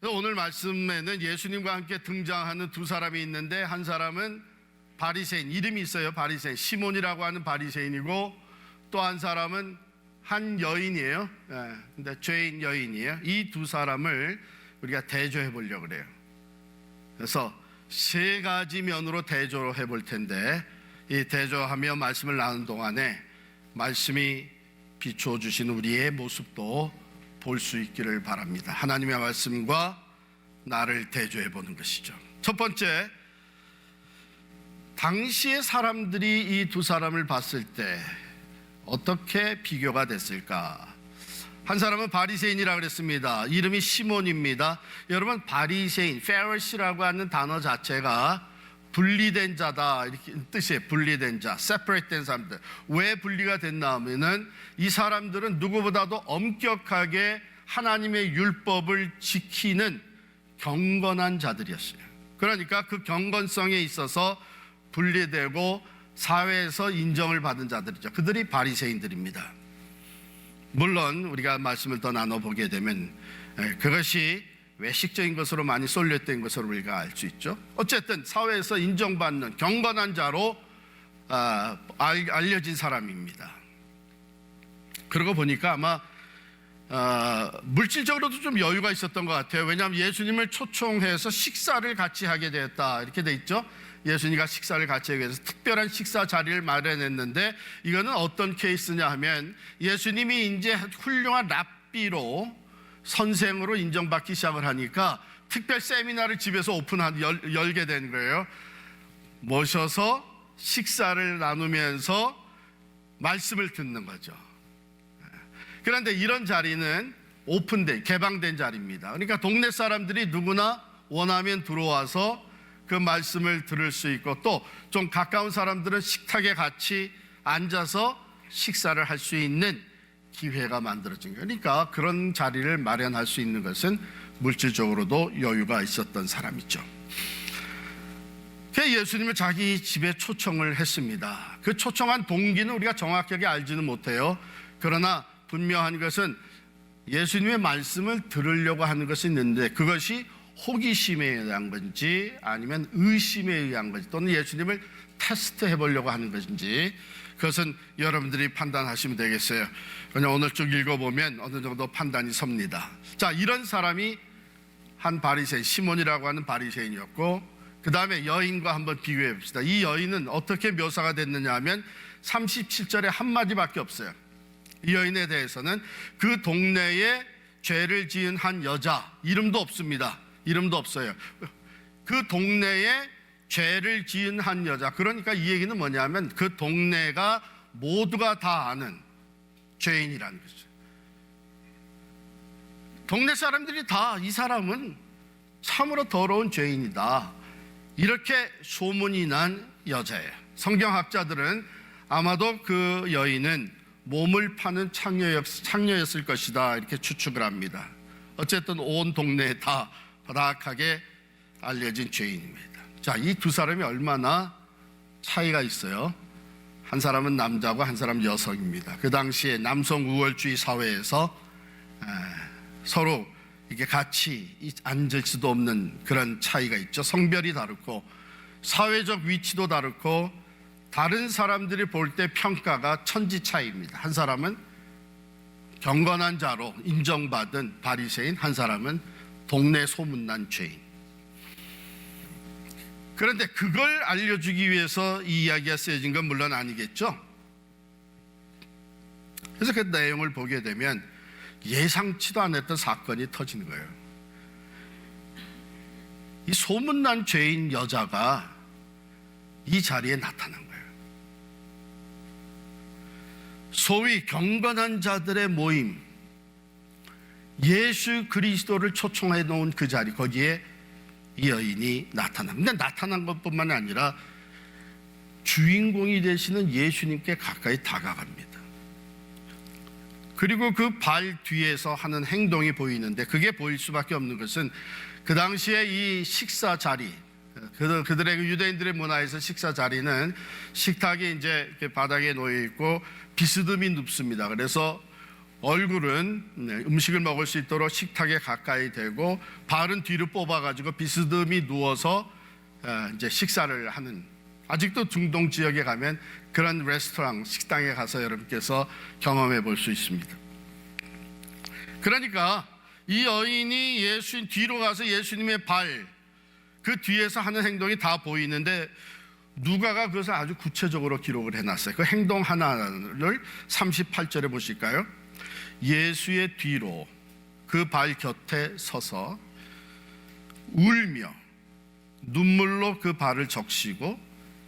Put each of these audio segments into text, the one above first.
오늘 말씀에는 예수님과 함께 등장하는 두 사람이 있는데, 한 사람은 바리새인, 이름이 있어요. 바리새인, 시몬이라고 하는 바리새인이고, 또 한 사람은 한 여인이에요. 근데 죄인 여인이에요. 이 두 사람을 우리가 대조해 보려고 그래요. 그래서 세 가지 면으로 대조해 볼 텐데, 이 대조하며 말씀을 나누는 동안에 말씀이 비추어 주신 우리의 모습도 볼 수 있기를 바랍니다. 하나님의 말씀과 나를 대조해 보는 것이죠. 첫 번째, 당시의 사람들이 이 두 사람을 봤을 때 어떻게 비교가 됐을까? 한 사람은 바리새인이라고 그랬습니다. 이름이 시몬입니다. 여러분, 바리새인, 페리시라고 하는 단어 자체가 분리된 자다, 이렇게 뜻이에요. 분리된 자, separate 된 사람들. 왜 분리가 됐나 하면은 이 사람들은 누구보다도 엄격하게 하나님의 율법을 지키는 경건한 자들이었어요. 그러니까 그 경건성에 있어서 분리되고 사회에서 인정을 받은 자들이죠. 그들이 바리새인들입니다. 물론 우리가 말씀을 더 나눠보게 되면 그것이 외식적인 것으로 많이 쏠렸던 것으로 우리가 알 수 있죠. 어쨌든 사회에서 인정받는 경건한 자로 알려진 사람입니다. 그러고 보니까 아마 물질적으로도 좀 여유가 있었던 것 같아요. 왜냐하면 예수님을 초청해서 식사를 같이 하게 되었다, 이렇게 돼 있죠. 예수님과 식사를 같이 하기 위해서 특별한 식사 자리를 마련했는데, 이거는 어떤 케이스냐 하면 예수님이 이제 훌륭한 랍비로, 선생으로 인정받기 시작을 하니까 특별 세미나를 집에서 열게 된 거예요. 모셔서 식사를 나누면서 말씀을 듣는 거죠. 그런데 이런 자리는 오픈된, 개방된 자리입니다. 그러니까 동네 사람들이 누구나 원하면 들어와서 그 말씀을 들을 수 있고, 또 좀 가까운 사람들은 식탁에 같이 앉아서 식사를 할 수 있는 기회가 만들어진 거예요. 그러니까 그런 자리를 마련할 수 있는 것은 물질적으로도 여유가 있었던 사람이죠. 예수님을 자기 집에 초청을 했습니다. 그 초청한 동기는 우리가 정확하게 알지는 못해요. 그러나 분명한 것은 예수님의 말씀을 들으려고 하는 것이 있는데, 그것이 호기심에 의한 건지 아니면 의심에 의한 건지, 또는 예수님을 테스트해 보려고 하는 것인지, 그것은 여러분들이 판단하시면 되겠어요. 그냥 오늘 쭉 읽어보면 어느 정도 판단이 섭니다. 자, 이런 사람이 한 바리새인, 시몬이라고 하는 바리새인이었고, 그 다음에 여인과 한번 비교해 봅시다. 이 여인은 어떻게 묘사가 됐느냐 하면 37절에 한마디밖에 없어요. 이 여인에 대해서는 그 동네에 죄를 지은 한 여자, 이름도 없습니다. 이름도 없어요. 그 동네에 죄를 지은 한 여자. 그러니까 이 얘기는 뭐냐면 그 동네가 모두가 다 아는 죄인이라는 거죠. 동네 사람들이 다 이 사람은 참으로 더러운 죄인이다, 이렇게 소문이 난 여자예요. 성경학자들은 아마도 그 여인은 몸을 파는 창녀였을 것이다, 이렇게 추측을 합니다. 어쨌든 온 동네에 다 바닥하게 알려진 죄인입니다. 자, 이 두 사람이 얼마나 차이가 있어요. 한 사람은 남자고 한 사람은 여성입니다. 그 당시에 남성 우월주의 사회에서 서로 이게 같이 앉을 수도 없는 그런 차이가 있죠. 성별이 다르고 사회적 위치도 다르고 다른 사람들이 볼 때 평가가 천지 차이입니다. 한 사람은 경건한 자로 인정받은 바리새인, 한 사람은 동네 소문난 죄인. 그런데 그걸 알려주기 위해서 이 이야기가 쓰여진 건 물론 아니겠죠. 그래서 그 내용을 보게 되면 예상치도 않았던 사건이 터지는 거예요. 이 소문난 죄인 여자가 이 자리에 나타난 거예요. 소위 경건한 자들의 모임, 예수 그리스도를 초청해 놓은 그 자리, 거기에 이 여인이 나타납니다. 근데 나타난 것뿐만 아니라 주인공이 되시는 예수님께 가까이 다가갑니다. 그리고 그 발 뒤에서 하는 행동이 보이는데, 그게 보일 수밖에 없는 것은 그 당시에 이 식사 자리, 그들의 유대인들의 문화에서 식사 자리는 식탁이 이제 이렇게 바닥에 놓여 있고 비스듬히 눕습니다. 그래서 얼굴은 음식을 먹을 수 있도록 식탁에 가까이 대고 발은 뒤로 뽑아가지고 비스듬히 누워서 이제 식사를 하는, 아직도 중동 지역에 가면 그런 레스토랑, 식당에 가서 여러분께서 경험해 볼 수 있습니다. 그러니까 이 여인이 예수님 뒤로 가서 예수님의 발, 그 뒤에서 하는 행동이 다 보이는데 누가가 그것을 아주 구체적으로 기록을 해놨어요. 그 행동 하나를 38절에 보실까요? 예수의 뒤로 그 발 곁에 서서 울며 눈물로 그 발을 적시고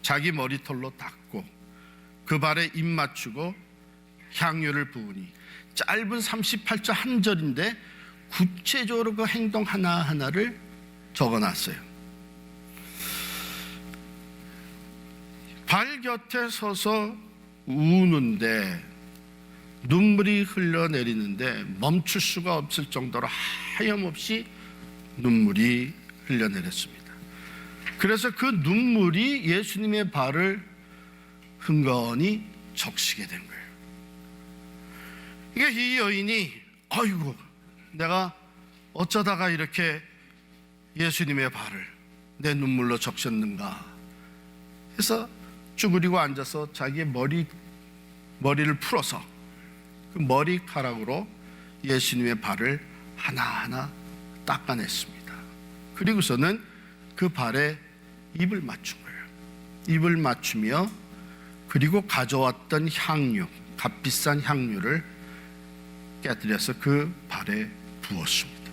자기 머리털로 닦고 그 발에 입 맞추고 향유를 부으니, 짧은 38절 한 절인데 구체적으로 그 행동 하나하나를 적어놨어요. 발 곁에 서서 우는데 눈물이 흘러내리는데 멈출 수가 없을 정도로 하염없이 눈물이 흘러내렸습니다. 그래서 그 눈물이 예수님의 발을 흥건히 적시게 된 거예요. 그러니까 이 여인이 아이고 내가 어쩌다가 이렇게 예수님의 발을 내 눈물로 적셨는가 해서 쭈그리고 앉아서 자기의 머리를 풀어서 그 머리카락으로 예수님의 발을 하나하나 닦아냈습니다. 그리고서는 그 발에 입을 맞춘 거예요. 입을 맞추며 그리고 가져왔던 향유, 값비싼 향유를 깨뜨려서 그 발에 부었습니다.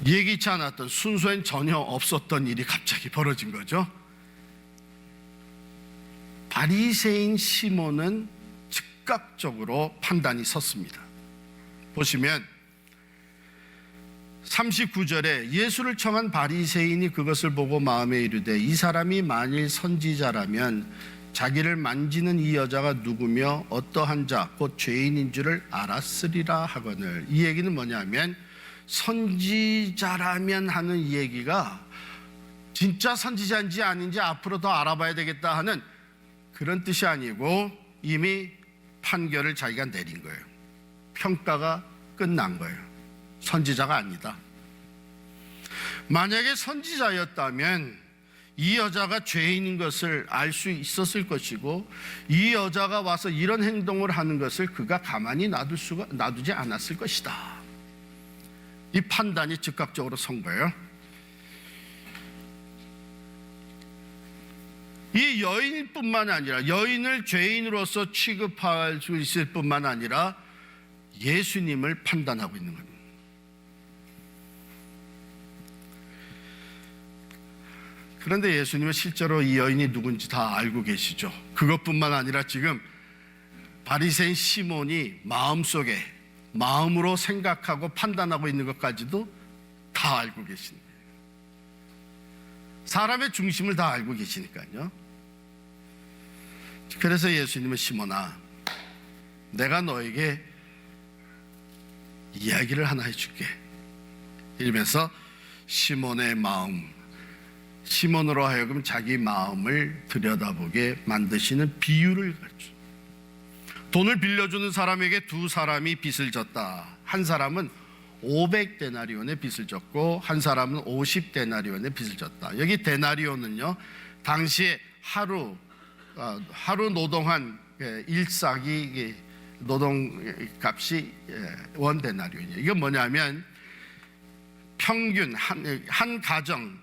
예기치 않았던, 순서엔 전혀 없었던 일이 갑자기 벌어진 거죠. 바리새인 시몬은 즉각적으로 판단이 섰습니다. 보시면 39절에 예수를 청한 바리새인이 그것을 보고 마음에 이르되 이 사람이 만일 선지자라면 자기를 만지는 이 여자가 누구며 어떠한 자 곧 죄인인 줄을 알았으리라 하거늘. 이 얘기는 뭐냐면 선지자라면 하는 이 얘기가 진짜 선지자인지 아닌지 앞으로 더 알아봐야 되겠다 하는 그런 뜻이 아니고 이미 판결을 자기가 내린 거예요. 평가가 끝난 거예요. 선지자가 아니다. 만약에 선지자였다면 이 여자가 죄인인 것을 알 수 있었을 것이고 이 여자가 와서 이런 행동을 하는 것을 그가 가만히 놔두지 않았을 것이다. 이 판단이 즉각적으로 선 거예요. 이 여인뿐만 아니라 여인을 죄인으로서 취급할 수 있을 뿐만 아니라 예수님을 판단하고 있는 겁니다. 그런데 예수님은 실제로 이 여인이 누군지 다 알고 계시죠. 그것뿐만 아니라 지금 바리새인 시몬이 마음으로 생각하고 판단하고 있는 것까지도 다 알고 계신 거예요. 사람의 중심을 다 알고 계시니까요. 그래서 예수님은 시몬아, 내가 너에게 이야기를 하나 해줄게 이러면서 시몬의 마음, 시몬으로 하여금 자기 마음을 들여다보게 만드시는 비유를 가르쳐. 돈을 빌려주는 사람에게 두 사람이 빚을 졌다. 한 사람은 500데나리온의 빚을 졌고 한 사람은 50데나리온의 빚을 졌다. 여기 데나리온은요, 당시에 하루 노동한 일삭이 노동값이 원 데나리온이에요. 이건 뭐냐면 평균 한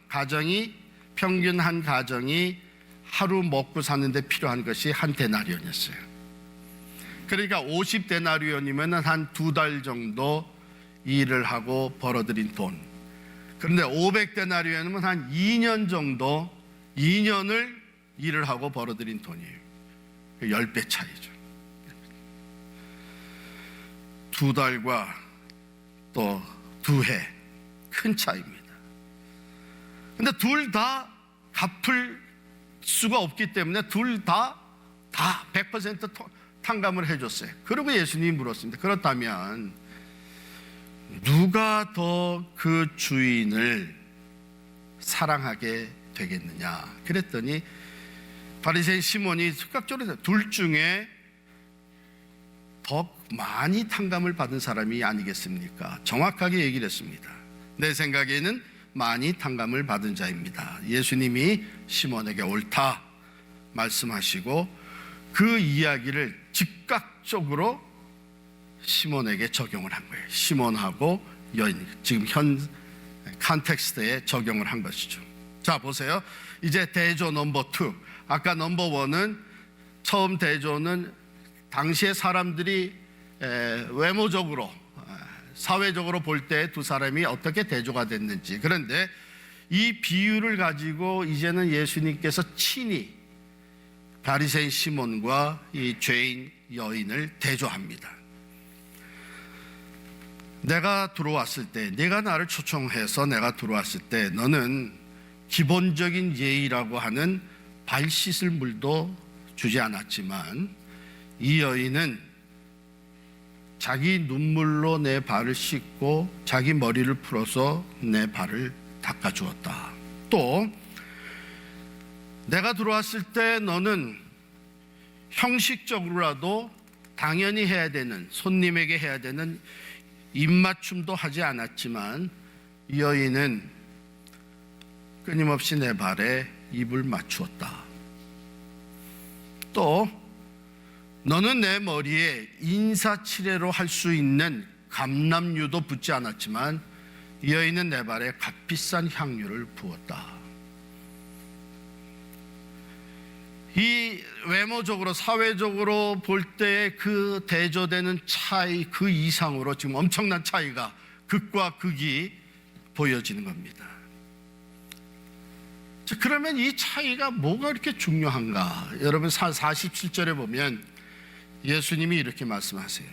가정이 평균 한 가정이 하루 먹고 사는데 필요한 것이 한 데나리온이었어요. 그러니까 50데나리온이면 한 2달 정도 일을 하고 벌어들인 돈. 그런데 500데나리온이면 한 2년 정도, 2년을 일을 하고 벌어들인 돈이에요. 10배 차이죠. 2달과 또 2해, 큰 차이입니다. 근데 둘 다 갚을 수가 없기 때문에 둘 다 100% 탕감을 해줬어요. 그리고 예수님이 물었습니다. 그렇다면 누가 더 그 주인을 사랑하게 되겠느냐? 그랬더니 바리새인 시몬이 즉각적으로 둘 중에 더 많이 탕감을 받은 사람이 아니겠습니까? 정확하게 얘기를 했습니다. 내 생각에는 많이 탕감을 받은 자입니다. 예수님이 시몬에게 옳다 말씀하시고 그 이야기를 즉각적으로 시몬에게 적용을 한 거예요. 시몬하고 여인, 지금 현 컨텍스트에 적용을 한 것이죠. 자, 보세요. 이제 대조 넘버 2. 아까 넘버 1은 처음 대조는 당시의 사람들이 외모적으로 사회적으로 볼 때 두 사람이 어떻게 대조가 됐는지. 그런데 이 비유를 가지고 이제는 예수님께서 친히 바리새인 시몬과 이 죄인 여인을 대조합니다. 내가 들어왔을 때, 네가 나를 초청해서 내가 들어왔을 때 너는 기본적인 예의라고 하는 발 씻을 물도 주지 않았지만 이 여인은 자기 눈물로 내 발을 씻고 자기 머리를 풀어서 내 발을 닦아주었다. 또 내가 들어왔을 때 너는 형식적으로라도 당연히 해야 되는, 손님에게 해야 되는 입맞춤도 하지 않았지만 이 여인은 끊임없이 내 발에 입을 맞추었다. 또 너는 내 머리에 인사치레로 할 수 있는 감람유도 붓지 않았지만 이 여인은 내 발에 값비싼 향유를 부었다. 이 외모적으로 사회적으로 볼 때 그 대조되는 차이 그 이상으로 지금 엄청난 차이가 극과 극이 보여지는 겁니다. 자, 그러면 이 차이가 뭐가 이렇게 중요한가? 여러분 47절에 보면 예수님이 이렇게 말씀하세요.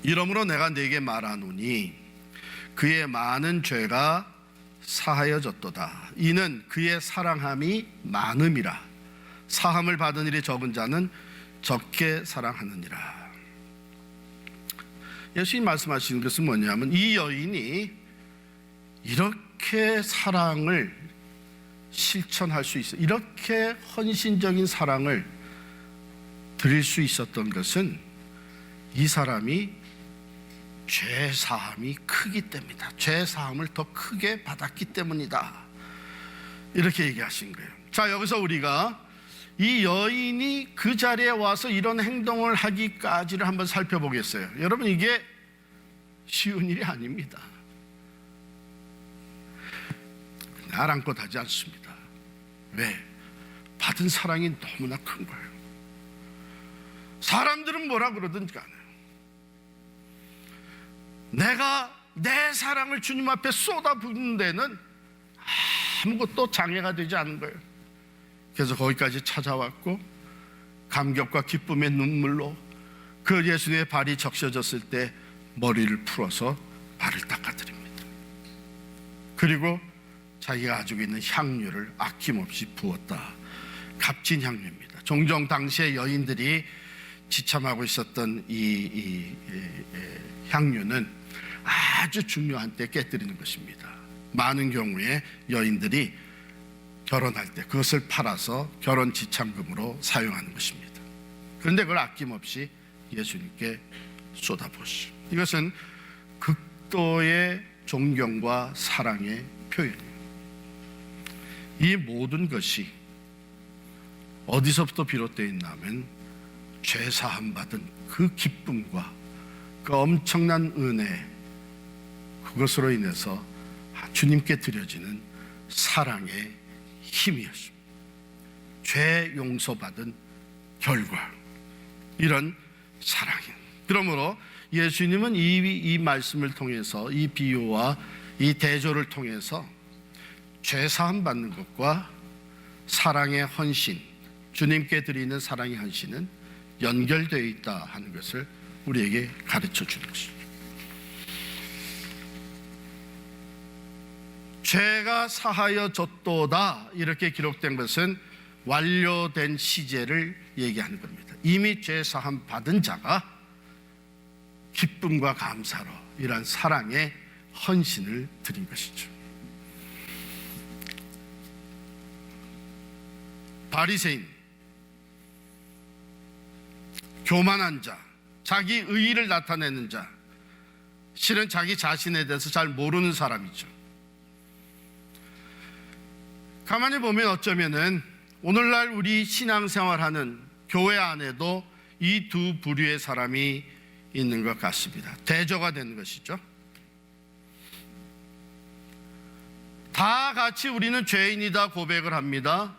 이러므로 내가 네게 말하노니 그의 많은 죄가 사하여졌도다. 이는 그의 사랑함이 많음이라. 사함을 받은 일이 적은 자는 적게 사랑하느니라. 예수님 말씀하시는 것은 뭐냐면 이 여인이 이렇게 사랑을 실천할 수 있어, 이렇게 헌신적인 사랑을 드릴 수 있었던 것은 이 사람이 죄사함이 크기 때문이다. 죄사함을 더 크게 받았기 때문이다. 이렇게 얘기하신 거예요. 자, 여기서 우리가 이 여인이 그 자리에 와서 이런 행동을 하기까지를 한번 살펴보겠어요. 여러분, 이게 쉬운 일이 아닙니다. 아랑곳 하지 않습니다. 왜? 받은 사랑이 너무나 큰 거예요. 사람들은 뭐라 그러든 간에 내가 내 사랑을 주님 앞에 쏟아붓는 데는 아무것도 장애가 되지 않은 거예요. 그래서 거기까지 찾아왔고 감격과 기쁨의 눈물로 그 예수님의 발이 적셔졌을 때 머리를 풀어서 발을 닦아드립니다. 그리고 자기가 가지고 있는 향유를 아낌없이 부었다. 값진 향유입니다. 종종 당시의 여인들이 지참하고 있었던 이 향유는 아주 중요한 때 깨뜨리는 것입니다. 많은 경우에 여인들이 결혼할 때 그것을 팔아서 결혼 지참금으로 사용하는 것입니다. 그런데 그걸 아낌없이 예수님께 쏟아부었어요. 이것은 극도의 존경과 사랑의 표현이에요. 이 모든 것이 어디서부터 비롯되어 있냐면 죄사함 받은 그 기쁨과 그 엄청난 은혜, 그것으로 인해서 주님께 드려지는 사랑의 힘이었습니다. 죄 용서받은 결과, 이런 사랑이. 그러므로 예수님은 이 말씀을 통해서, 이 비유와 이 대조를 통해서 죄사함 받는 것과 사랑의 헌신, 주님께 드리는 사랑의 헌신은 연결되어 있다 하는 것을 우리에게 가르쳐 주는 것입니다. 죄가 사하여졌도다 이렇게 기록된 것은 완료된 시제를 얘기하는 겁니다. 이미 죄사함 받은 자가 기쁨과 감사로 이러한 사랑의 헌신을 드린 것이죠. 바리새인, 교만한 자, 자기 의의를 나타내는 자, 실은 자기 자신에 대해서 잘 모르는 사람이죠. 가만히 보면 어쩌면은 오늘날 우리 신앙생활하는 교회 안에도 이 두 부류의 사람이 있는 것 같습니다. 대조가 되는 것이죠. 다 같이 우리는 죄인이다 고백을 합니다.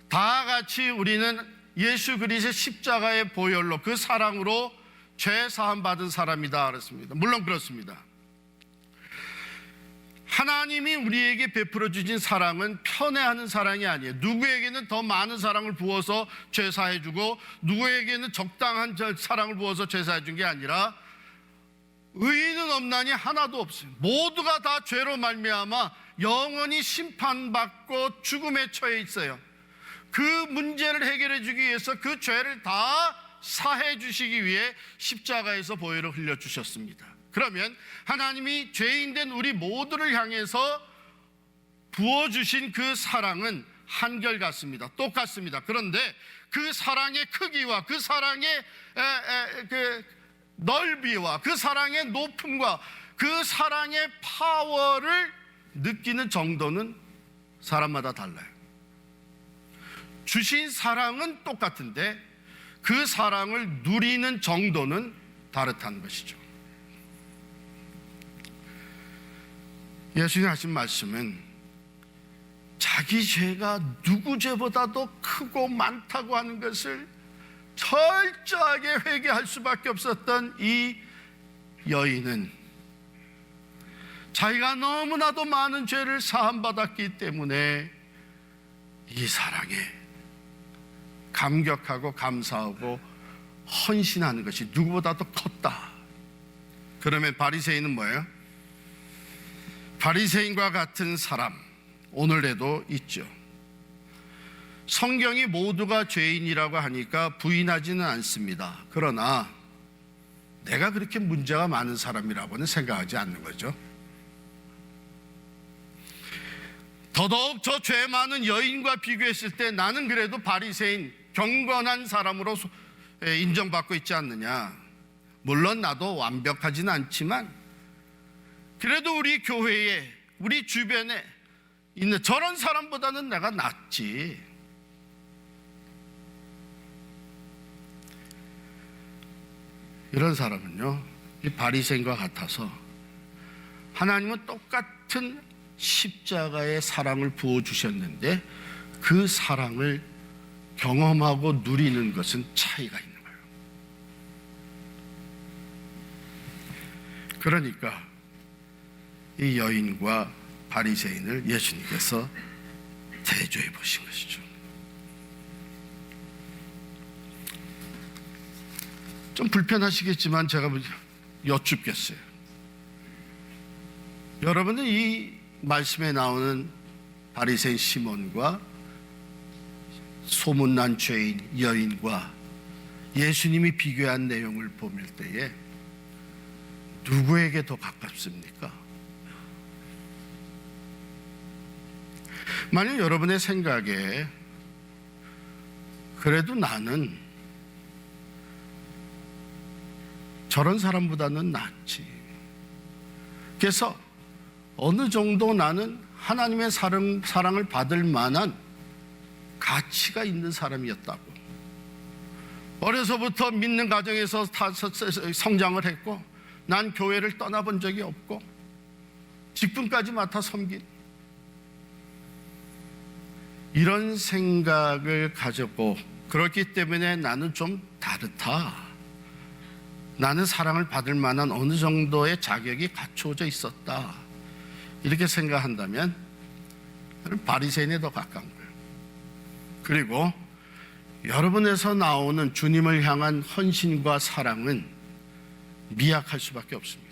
다 같이 우리는 예수 그리스도의 십자가의 보혈로 그 사랑으로 죄 사함 받은 사람이다 그랬습니다. 물론 그렇습니다. 하나님이 우리에게 베풀어 주신 사랑은 편애하는 사랑이 아니에요. 누구에게는 더 많은 사랑을 부어서 죄 사해 주고 누구에게는 적당한 사랑을 부어서 죄 사해 준 게 아니라 의인은 없나니 하나도 없어요. 모두가 다 죄로 말미암아 영원히 심판받고 죽음에 처해 있어요. 그 문제를 해결해 주기 위해서 그 죄를 다 사해 주시기 위해 십자가에서 보혈을 흘려 주셨습니다. 그러면 하나님이 죄인된 우리 모두를 향해서 부어주신 그 사랑은 한결같습니다. 똑같습니다. 그런데 그 사랑의 크기와 그 사랑의 그 넓이와 그 사랑의 높음과 그 사랑의 파워를 느끼는 정도는 사람마다 달라요. 주신 사랑은 똑같은데 그 사랑을 누리는 정도는 다르다는 것이죠. 예수님이 하신 말씀은 자기 죄가 누구 죄보다도 크고 많다고 하는 것을 철저하게 회개할 수밖에 없었던 이 여인은 자기가 너무나도 많은 죄를 사함받았기 때문에 이 사랑에 감격하고 감사하고 헌신하는 것이 누구보다도 컸다. 그러면 바리새인은 뭐예요? 바리새인과 같은 사람 오늘에도 있죠. 성경이 모두가 죄인이라고 하니까 부인하지는 않습니다. 그러나 내가 그렇게 문제가 많은 사람이라고는 생각하지 않는 거죠. 더더욱 저 죄 많은 여인과 비교했을 때 나는 그래도 바리새인 경건한 사람으로 인정받고 있지 않느냐. 물론 나도 완벽하지는 않지만 그래도 우리 교회에 우리 주변에 있는 저런 사람보다는 내가 낫지. 이런 사람은요, 이 바리새인과 같아서 하나님은 똑같은 십자가의 사랑을 부어주셨는데 그 사랑을 경험하고 누리는 것은 차이가 있는 거예요. 그러니까 이 여인과 바리새인을 예수님께서 대조해 보신 것이죠. 좀 불편하시겠지만 제가 여쭙겠어요. 여러분은 이 말씀에 나오는 바리새인 시몬과 소문난 죄인 여인과 예수님이 비교한 내용을 보실 때에 누구에게 더 가깝습니까? 만약 여러분의 생각에 그래도 나는 저런 사람보다는 낫지. 그래서 어느 정도 나는 하나님의 사랑을 받을 만한 가치가 있는 사람이었다고. 어려서부터 믿는 가정에서 성장을 했고 난 교회를 떠나본 적이 없고 직분까지 맡아 섬긴 이런 생각을 가졌고 그렇기 때문에 나는 좀 다르다. 나는 사랑을 받을 만한 어느 정도의 자격이 갖추어져 있었다. 이렇게 생각한다면 바리새인에 더 가까운 거예요. 그리고 여러분에서 나오는 주님을 향한 헌신과 사랑은 미약할 수밖에 없습니다.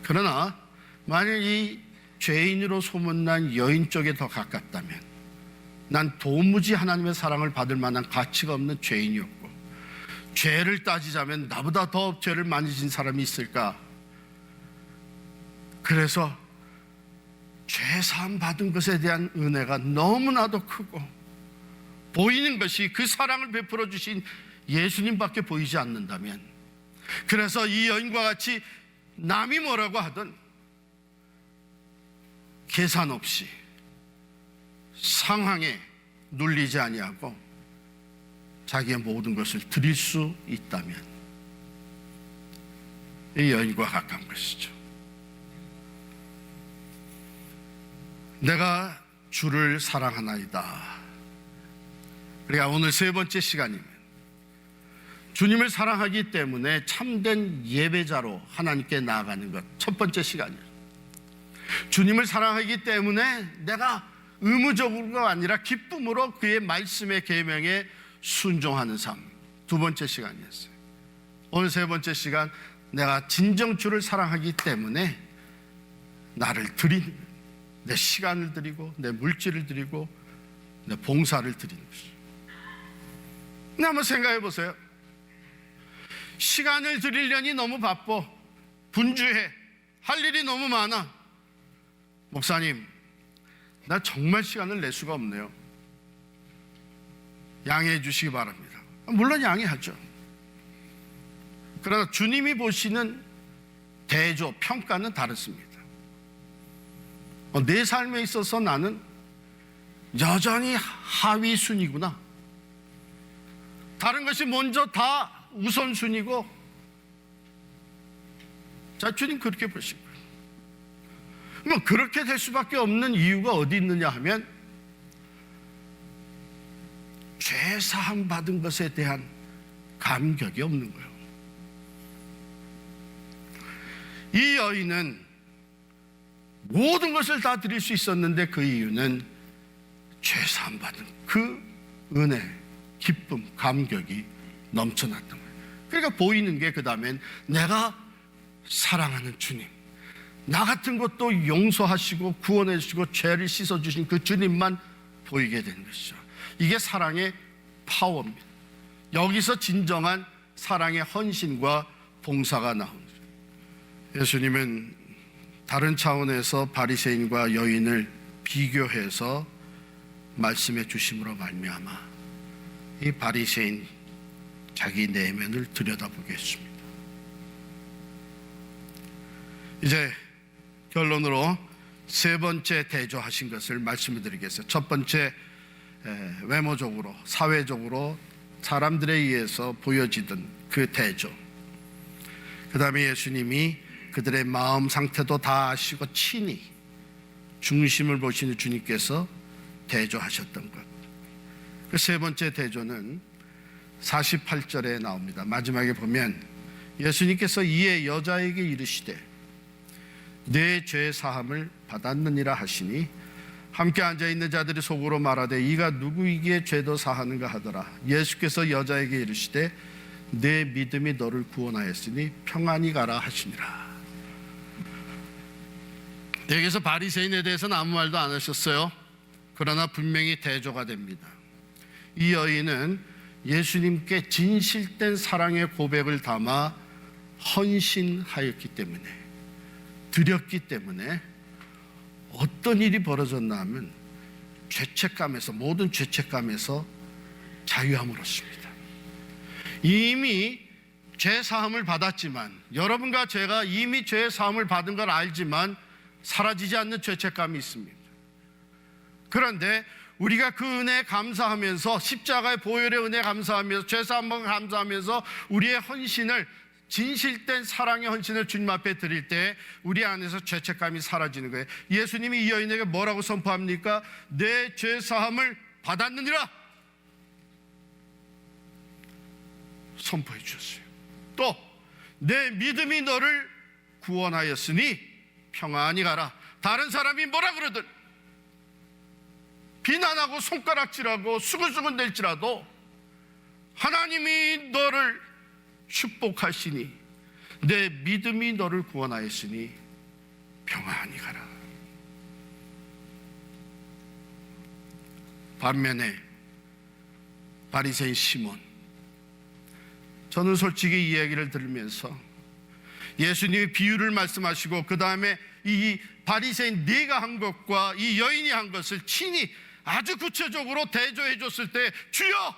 그러나 만약 이 죄인으로 소문난 여인 쪽에 더 가깝다면 난 도무지 하나님의 사랑을 받을 만한 가치가 없는 죄인이었고 죄를 따지자면 나보다 더 죄를 많이 진 사람이 있을까? 그래서 죄 사함 받은 것에 대한 은혜가 너무나도 크고 보이는 것이 그 사랑을 베풀어 주신 예수님밖에 보이지 않는다면, 그래서 이 여인과 같이 남이 뭐라고 하든 계산 없이 상황에 눌리지 아니하고 자기의 모든 것을 드릴 수 있다면 이 여인과 가까운 것이죠. 내가 주를 사랑하나이다. 그러니까 오늘 세 번째 시간입니다. 주님을 사랑하기 때문에 참된 예배자로 하나님께 나아가는 것, 첫 번째 시간이에요. 주님을 사랑하기 때문에 내가 의무적으로가 아니라 기쁨으로 그의 말씀의 계명에 순종하는 삶, 두 번째 시간이었어요. 오늘 세 번째 시간, 내가 진정 주를 사랑하기 때문에 나를 드리는, 내 시간을 드리고 내 물질을 드리고 내 봉사를 드리는 것이죠. 한번 생각해 보세요. 시간을 드리려니 너무 바빠, 분주해, 할 일이 너무 많아. 목사님, 나 정말 시간을 낼 수가 없네요. 양해해 주시기 바랍니다. 물론 양해하죠. 그러나 주님이 보시는 대조, 평가는 다릅니다. 내 삶에 있어서 나는 여전히 하위 순위구나. 다른 것이 먼저 다 우선순위고, 자, 주님 그렇게 보시고, 그럼 그렇게 될 수밖에 없는 이유가 어디 있느냐 하면, 죄 사함 받은 것에 대한 감격이 없는 거예요. 이 여인은 모든 것을 다 드릴 수 있었는데 그 이유는 죄 사함 받은 그 은혜, 기쁨, 감격이 넘쳐났던 거예요. 그러니까 보이는 게 그 다음엔 내가 사랑하는 주님, 나 같은 것도 용서하시고 구원해 주시고 죄를 씻어주신 그 주님만 보이게 되는 것이죠. 이게 사랑의 파워입니다. 여기서 진정한 사랑의 헌신과 봉사가 나옵니다. 예수님은 다른 차원에서 바리새인과 여인을 비교해서 말씀해 주심으로 말미암아 이 바리새인 자기 내면을 들여다보게 했습니다. 이제 결론으로 세 번째 대조하신 것을 말씀을 드리겠어요. 첫 번째, 외모적으로, 사회적으로 사람들에 의해서 보여지던 그 대조. 그 다음에 예수님이 그들의 마음 상태도 다 아시고 친히 중심을 보시는 주님께서 대조하셨던 것. 그 세 번째 대조는 48절에 나옵니다. 마지막에 보면 예수님께서 이에 여자에게 이르시되 내 죄 사함을 받았느니라 하시니 함께 앉아있는 자들이 속으로 말하되 이가 누구에게 죄도 사하는가 하더라. 예수께서 여자에게 이르시되 내 믿음이 너를 구원하였으니 평안히 가라 하시니라. 여기서 바리새인에 대해서는 아무 말도 안 하셨어요. 그러나 분명히 대조가 됩니다. 이 여인은 예수님께 진실된 사랑의 고백을 담아 헌신하였기 때문에, 드렸기 때문에 어떤 일이 벌어졌나 하면 죄책감에서, 모든 죄책감에서 자유함을 얻습니다. 이미 죄 사함을 받았지만, 여러분과 제가 이미 죄 사함을 받은 걸 알지만 사라지지 않는 죄책감이 있습니다. 그런데 우리가 그 은혜에 감사하면서, 십자가의 보혈의 은혜에 감사하면서, 죄 사함을 감사하면서 우리의 헌신을, 진실된 사랑의 헌신을 주님 앞에 드릴 때 우리 안에서 죄책감이 사라지는 거예요. 예수님이 이 여인에게 뭐라고 선포합니까? 내 죄 사함을 받았느니라 선포해 주셨어요. 또 내 믿음이 너를 구원하였으니 평안히 가라. 다른 사람이 뭐라 그러든, 비난하고 손가락질하고 수근수근 댈지라도 하나님이 너를 축복하시니 내 믿음이 너를 구원하였으니 평안히 가라. 반면에 바리새인 시몬, 저는 솔직히 이 이야기를 들으면서 예수님이 비유를 말씀하시고 그 다음에 이 바리새인 네가 한 것과 이 여인이 한 것을 친히 아주 구체적으로 대조해 줬을 때 주여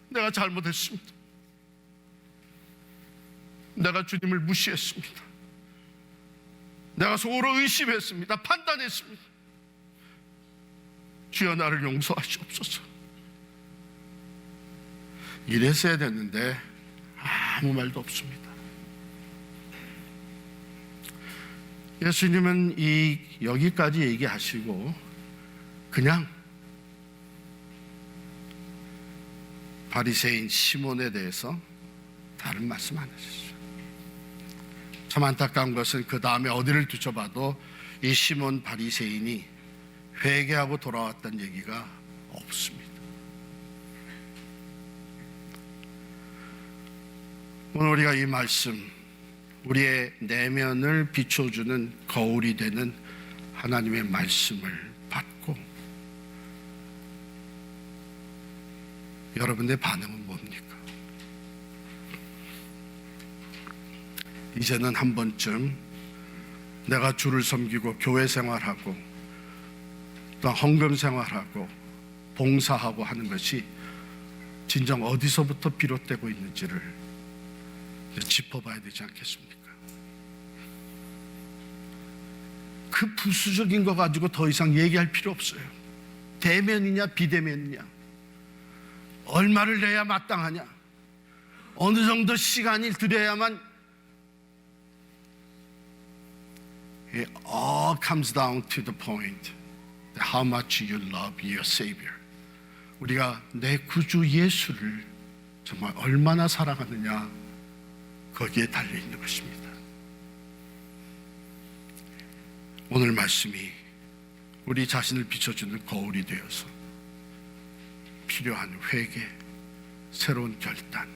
내가 잘못했습니다. 내가 주님을 무시했습니다. 내가 속으로 의심했습니다. 판단했습니다. 주여 나를 용서하시옵소서. 이랬어야 됐는데 아무 말도 없습니다. 예수님은 여기까지 얘기하시고 그냥 바리새인 시몬에 대해서 다른 말씀 안 하셨어요. 참 안타까운 것은 그 다음에 어디를 뒤져봐도 이 시몬 바리새인이 회개하고 돌아왔다는 얘기가 없습니다. 오늘 우리가 이 말씀, 우리의 내면을 비춰주는 거울이 되는 하나님의 말씀을 받고 여러분의 반응은 뭡니까? 이제는 한 번쯤 내가 주를 섬기고 교회 생활하고 또 헌금 생활하고 봉사하고 하는 것이 진정 어디서부터 비롯되고 있는지를 짚어봐야 되지 않겠습니까? 그 부수적인 거 가지고 더 이상 얘기할 필요 없어요. 대면이냐 비대면이냐, 얼마를 내야 마땅하냐, 어느 정도 시간이 들여야만. It all comes down to the point that how much you love your Savior. 우리가 내 구주 예수를 정말 얼마나 사랑하느냐, 거기에 달려있는 것입니다. 오늘 말씀이 우리 자신을 비춰주는 거울이 되어서 필요한 회개, 새로운 결단,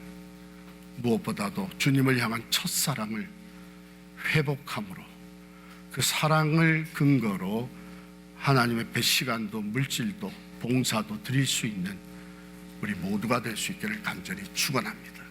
무엇보다도 주님을 향한 첫사랑을 회복함으로 그 사랑을 근거로 하나님의 배 시간도 물질도 봉사도 드릴 수 있는 우리 모두가 될 수 있기를 간절히 축원합니다.